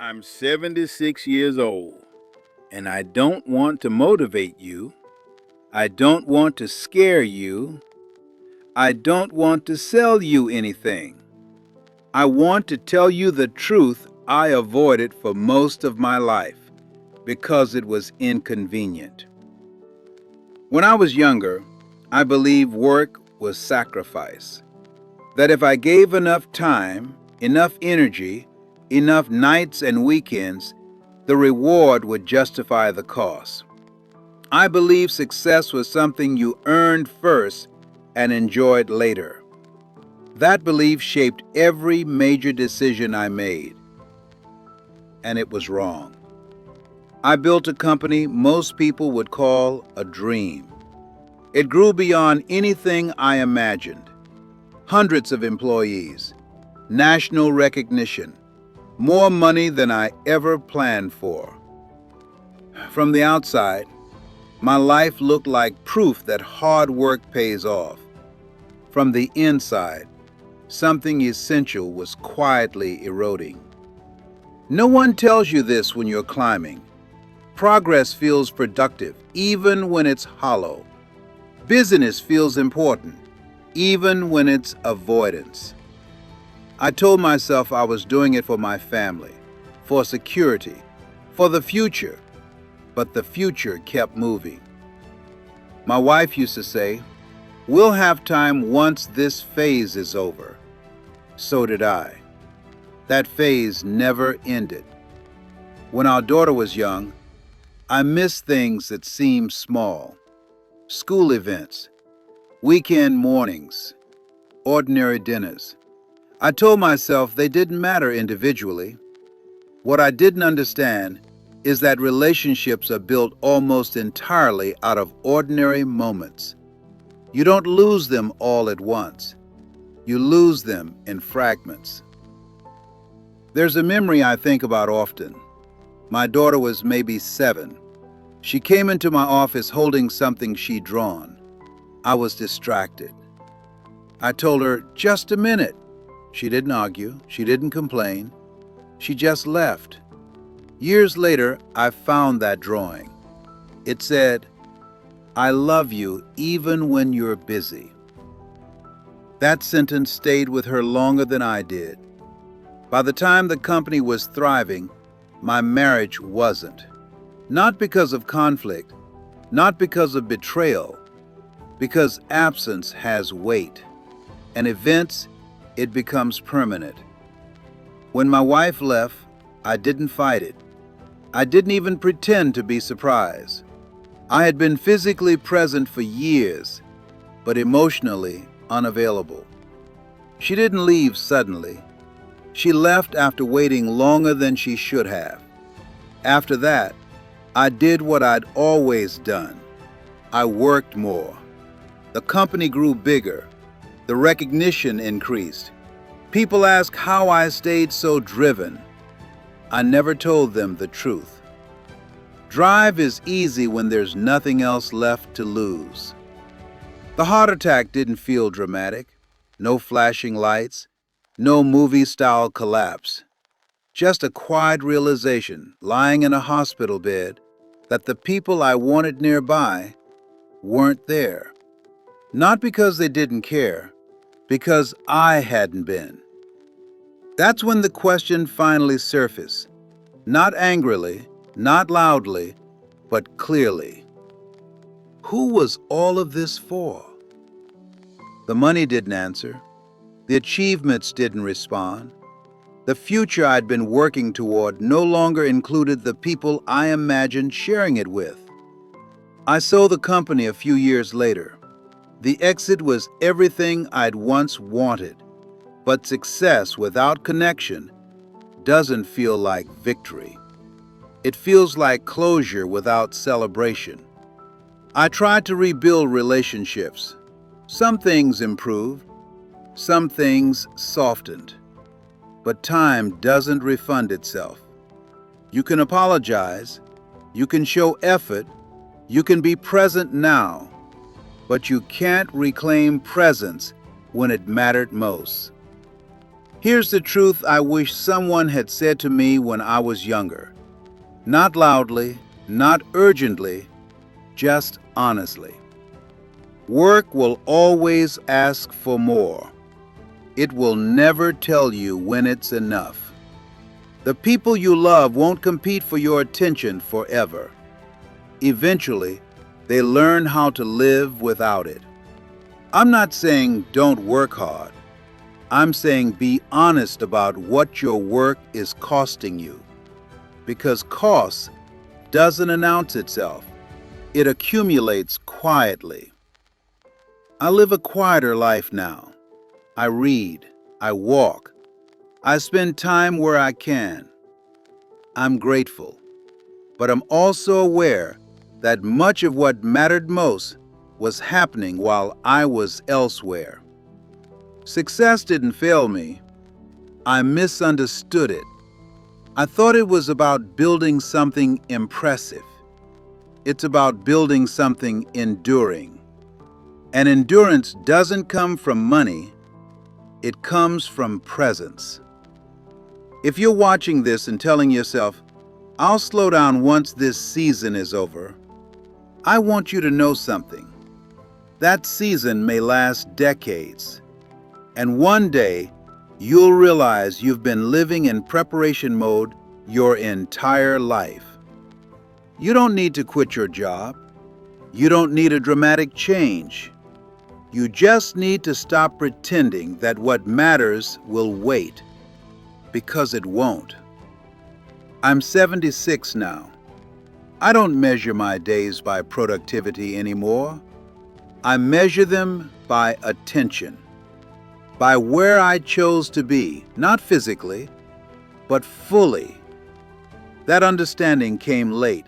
I'm 76 years old, and I don't want to motivate you. I don't want to scare you. I don't want to sell you anything. I want to tell you the truth I avoided for most of my life because it was inconvenient. When I was younger, I believed work was sacrifice. That if I gave enough time, enough energy, enough nights and weekends, the reward would justify the cost. I believe success was something you earned first and enjoyed later. That belief shaped every major decision I made, and it was wrong. I built a company most people would call a dream. It grew beyond anything I imagined. Hundreds of employees, national recognition, more money than I ever planned for. From the outside, my life looked like proof that hard work pays off. From the inside, something essential was quietly eroding. No one tells you this when you're climbing. Progress feels productive, even when it's hollow. Business feels important, even when it's avoidance. I told myself I was doing it for my family, for security, for the future, but the future kept moving. My wife used to say, "We'll have time once this phase is over." So did I. That phase never ended. When our daughter was young, I missed things that seemed small. School events, weekend mornings, ordinary dinners. I told myself they didn't matter individually. What I didn't understand is that relationships are built almost entirely out of ordinary moments. You don't lose them all at once. You lose them in fragments. There's a memory I think about often. My daughter was maybe 7. She came into my office holding something she'd drawn. I was distracted. I told her, "Just a minute." She didn't argue. She didn't complain. She just left. Years later, I found that drawing. It said, "I love you even when you're busy." That sentence stayed with her longer than I did. By the time the company was thriving, my marriage wasn't. Not because of conflict, not because of betrayal, because absence has weight. And events, it becomes permanent. When my wife left, I didn't fight it. I didn't even pretend to be surprised. I had been physically present for years, but emotionally unavailable. She didn't leave suddenly. She left after waiting longer than she should have. After that, I did what I'd always done. I worked more. The company grew bigger. The recognition increased. People ask how I stayed so driven. I never told them the truth. Drive is easy when there's nothing else left to lose. The heart attack didn't feel dramatic. No flashing lights, no movie-style collapse. Just a quiet realization, lying in a hospital bed, that the people I wanted nearby weren't there. Not because they didn't care, because I hadn't been. That's when the question finally surfaced. Not angrily, not loudly, but clearly. Who was all of this for? The money didn't answer. The achievements didn't respond. The future I'd been working toward no longer included the people I imagined sharing it with. I sold the company a few years later. The exit was everything I'd once wanted, but success without connection doesn't feel like victory. It feels like closure without celebration. I tried to rebuild relationships. Some things improved, some things softened. But time doesn't refund itself. You can apologize, you can show effort, you can be present now, but you can't reclaim presence when it mattered most. Here's the truth I wish someone had said to me when I was younger. Not loudly, not urgently, just honestly. Work will always ask for more. It will never tell you when it's enough. The people you love won't compete for your attention forever. Eventually, they learn how to live without it. I'm not saying don't work hard. I'm saying be honest about what your work is costing you. Because cost doesn't announce itself. It accumulates quietly. I live a quieter life now. I read. I walk. I spend time where I can. I'm grateful. But I'm also aware that much of what mattered most was happening while I was elsewhere. Success didn't fail me. I misunderstood it. I thought it was about building something impressive. It's about building something enduring. And endurance doesn't come from money, it comes from presence. If you're watching this and telling yourself, I'll slow down once this season is over, I want you to know something. That season may last decades. And one day, you'll realize you've been living in preparation mode your entire life. You don't need to quit your job. You don't need a dramatic change. You just need to stop pretending that what matters will wait, because it won't. I'm 76 now. I don't measure my days by productivity anymore. I measure them by attention. By where I chose to be, not physically, but fully. That understanding came late.